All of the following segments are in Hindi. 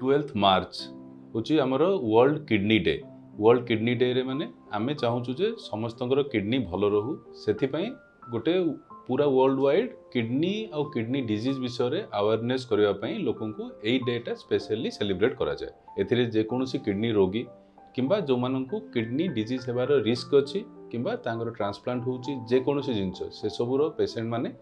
12 मार्च हूँ आमर world kidney day. World kidney day रे माने आमे चाहूँ जे समस्तंकर किडनी भल रहू से गोटे पूरा वर्ल्ड वाइड किडनी और किडनी डिजीज विषय रे अवेयरनेस करने लोकों को यही डेटा स्पेशली सेलिब्रेट करा जाए। एथिरे जेकोसी किडनी रोगी किंबा जो मानू किडनी डिजीज हेबार रिस्क अच्छी किंबा तांगर ट्रांसप्लांट होची जेकोसी जिनस से सबूर पेसेंट माने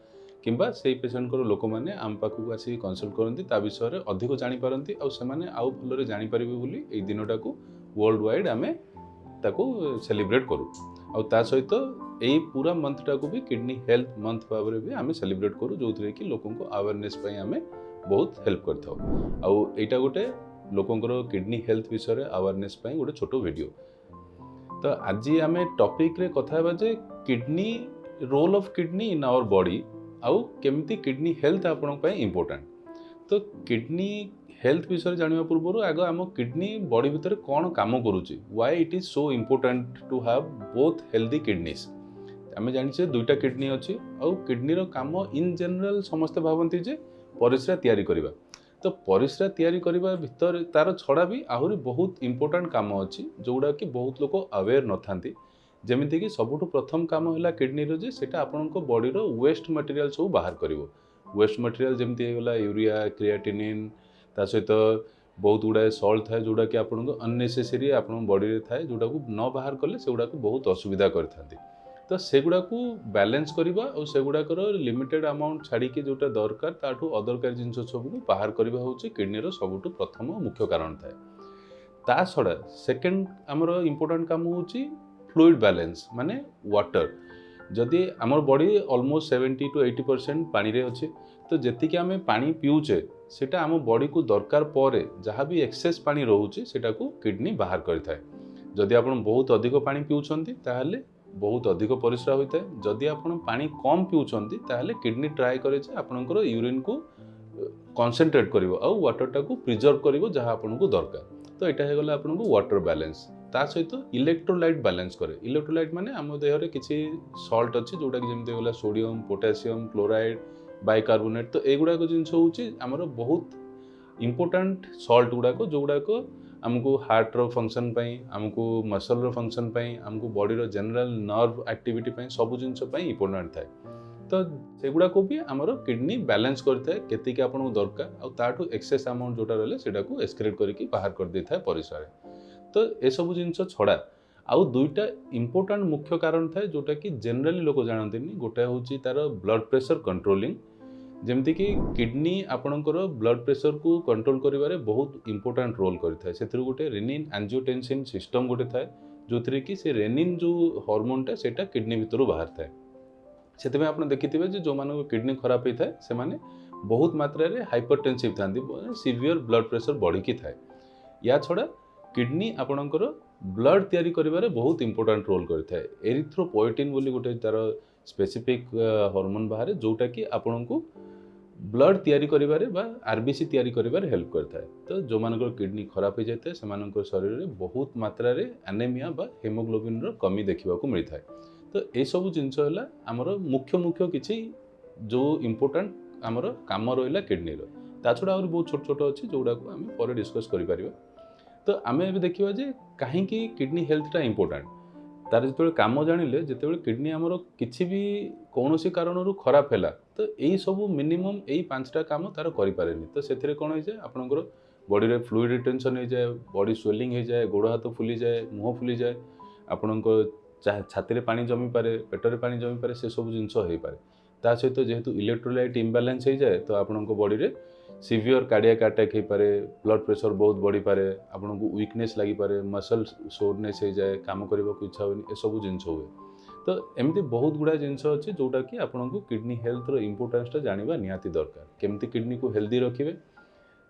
किंबा से पेसेंट को लोक मैंने आम पाखक आसिक कनसल्ट करती ता विषय अधिक जानीपारती आउ से आउ भलरे जानीपारे बोली ये दिनटा को वर्ल्ड वाइड आमे ताको सेलिब्रेट करूँ आउ ता सहित यही पूरा मंथटा को भी किडनी हेल्थ मंथ भाव में भी आम सेलिब्रेट करूँ जो थी कि लोकों को अवेयरनेस आम बहुत हेल्प करता गोटे लोकंर किडनी हेल्थ विषय अवेयरनेस गोटे छोट वीडियो। तो आज आम टॉपिक रे कथा जे kidney role of kidney in our body आउ केमती किडनी हेल्थ आपण इम्पोर्टेंट। तो किडनी हेल्थ विषय जाना पूर्व आग आम किडनी बॉडी भितर कौन काम करुच्ची why it is so important to have both healthy kidneys. आम जानी दुईटा किडनी अच्छी आउ किडनी रो काम इन जनरल समस्ते भावती जे परिस्रा तैयारी करबा। तो परिस्रा तैयारी करबा भितर तार छड़ा भी आहरी बहुत इम्पोर्टेंट काम अच्छी जोड़ा कि बहुत लोग अवेयर न थांती। जमीती कि सबुठु प्रथम काम है किडनी रो जे सेटा आपनको बॉडी रो वेस्ट मटेरियल सब बाहर करिवो। वेस्ट मटेरियल जमती होगा यूरिया क्रिएटिनिन ता सहित बहुत गुड़ाए सल्ट थाए जोड़ा कि आपको अननेसेसरी आप बॉडी रे थाए जोड़ा को न बाहर कले से गुड़ा को बहुत असुविधा करथांती। तो से गुड़ा को बैलेंस करबा और से गुड़ाकर लिमिटेड अमाउंट छाड़ी जोटा दरकार ताठू अदरकारी जिनस सब को बाहर करबा होची किडनी रो सबुठु प्रथम मुख्य कारण थाए। ता छड़ा सेकंड आमर इम्पोर्टेंट काम होची फ्लूइड बैलेंस माने वाटर। जदि आमर बॉडी ऑलमोस्ट 70 to 80% पानी रे अच्छे तो जी आम पानी पीऊचे सेटा आम बॉडी को दरकार पर जहाँ भी एक्सेस पानी रोचे सेटा को किडनी बाहर करता है। जदि आप बहुत अधिक पानी पीउछंती ताहले बहुत अधिक परिस्रा होता है। जदि आप पानी कम पीउछंती ताहले किडनी ट्राए करे आपनकर यूरिन को कंसंट्रेट करिवो और वाटरटा को प्रिजर्व करिवो जहाँ आपनको दरकार। तो यहाँ हो गला आपनको वाटर बैलेंस। ता सहित इलेक्ट्रोलाइट बैलेंस करे। इलेक्ट्रोलाइट माने आम देहरे किसी सल्ट अच्छी जोटा कि जमी गला सोडियम पोटासियम क्लोराइड बाइकार्बोनेट। तो एगुड़ाक जिनस होमर बहुत इम्पोर्टेंट सल्ट गुड़ाक जो गुड़ाक आमको हार्ट रो फंक्शन पाई आमको मसल रो फंक्शन पाई आमको बॉडी रो जनरल नर्व एक्टिविटी पाई सब जिनस इम्पोर्टेंट थाए। तो सेगुड़ा को भी आमर किडनी बैलेंस करता है केतिक आपको दरकार और ताठू एक्सेस अमाउंट जोटा रहा सेटा को एक्सक्रीट करके बाहर कर दे था परिस्रा। तो ये सब जिनस छड़ा आउ दुईटा इम्पोर्टेंट मुख्य कारण थाए जोटा कि जनरली लोक जानते गोटे हूँ तार ब्लड प्रेशर कंट्रोलिंग। जमती कि किडनी आपणकर ब्लड प्रेशर को कंट्रोल करिबारे बहुत इम्पोर्टेंट रोल करता है। से गोटे रेनिन एंजियोटेंसिन सिस्टम गोटे थाए जो थी कि से रेनिन जो हार्मोनटा सेटा किडनी भितर बाहर थाए। से आप देखिए जो मान किडनी खराब होता है से माने बहुत मात्रा रे हाइपरटेंसिव था सीवियर ब्लड प्रेशर बढ़िकी थाए। या छड़ा किडनी आपणकर ब्लड तैयारी करिबारे बहुत इम्पोर्टेंट रोल करता है। एरिथ्रोपोएटिन बोली गोटे तार स्पेसिफिक हार्मोन बाहर जोटा कि आपको ब्लड तैयारी करिबारे बा आरबीसी तैयारी करिबारे हेल्प करता है। तो जो मानकर किडनी खराब हो जाता है से शरीर में बहुत मात्रा रे एनीमिया बा हेमोग्लोबिन रो कमी देखा मिलता है। तो ये सब जिनस है आमर मुख्य मुख्य किसी जो इम्पोर्टेंट आमर काम रहा किडनी रो। ता छड़ा और बहुत छोट छोट अच्छी जोड़ा को आम पर डिस्कस करें। तो आम ए देखा जे कहीं किडनी हेल्थटा इम्पोर्टेंट तार जो कम जानिले जिते किडनी आमर किसी भी कौन सी कारण खराब है तो यही सब मिनिमम यही 5टा काम तार करें। तो से कौन हो जाए आपंकर बॉडी रे फ्लूइड रिटेंशन हो जाए बॉडी स्वेलिंग हो जाए गोड़ हाथ फुली जाए मुँह फुली जाए आपण छाती में पानी जमी पारे पेटर पानी जमी पारे से सब जिनस हो पारे। ता सहित जेहेतु इलेक्ट्रोलाइट इम्बालांस हो जाए तो आपण बॉडी रे सीवियर कार्डियक अटैक हो पारे ब्लड प्रेशर बहुत बढ़ी पारे आपको वीकनेस लगी पारे मसल सोरनेस हो जाए काम करने को इच्छा होनी ए सब जिनस हुए। तो एमती बहुत गुड़ा जिनस अच्छे जोटा कि आपको किडनी हेल्थ रो इम्पोर्टेंसटा जानिबा निहाती दरकार। केमती किडनी को हेल्दी रखिए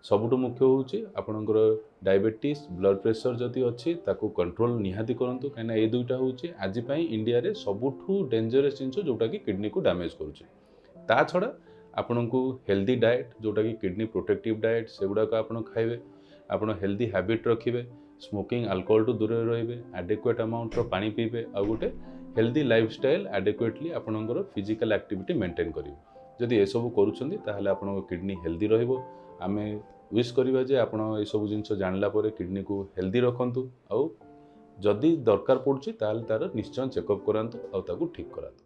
सबुठु मुख्य होची आपणकर डायबिटीज ब्लड प्रेशर जदि अच्छी ताको कंट्रोल निहाती करंतु कहीं ये दुईटा होची आज पई इंडिया रे सबुठु डेंजरस जिनस जोटा कि किडनी को डैमेज करूची। ता छड़ा आपको हेल्दी डाएट जोटा कि किडनी प्रोटेक्टिव डाएट से गुड़ाक आप खाइबे आप हेल्दी हैबिट रखिए स्मोकिंग अल्कोहल टू दूर रहिबे एडेक्वेट अमाउंट रो पानी पीबे और गोटे हेल्दी लाइफस्टाइल एडेक्वेटली आपणकर फिजिकल एक्टिविटी मेंटेन करिवे। जदि ये सब करूछंती ताहले आपनको किडनी हेल्दी रहिबो। आमे विश करिबा जे आपण ए सब जिंस जानला परे किडनी को हेल्दी रखंतु आउ जदि दरकार पड़ुछि ताल तार निश्चय चेकअप करांतु आउ ताकू ठीक करांतु।